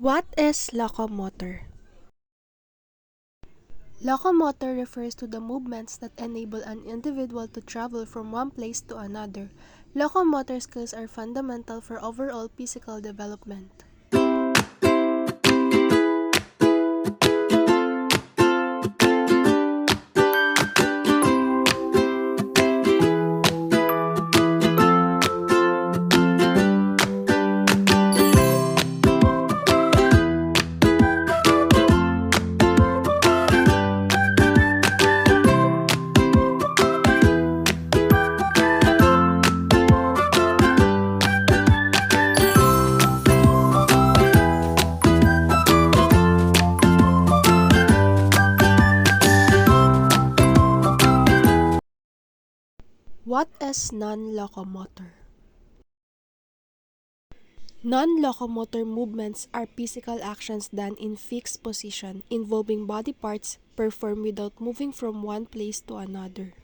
What is locomotor? Locomotor refers to the movements that enable an individual to travel from one place to another. Locomotor skills are fundamental for overall physical development. What is non-locomotor? Non-locomotor movements are physical actions done in fixed position involving body parts performed without moving from one place to another.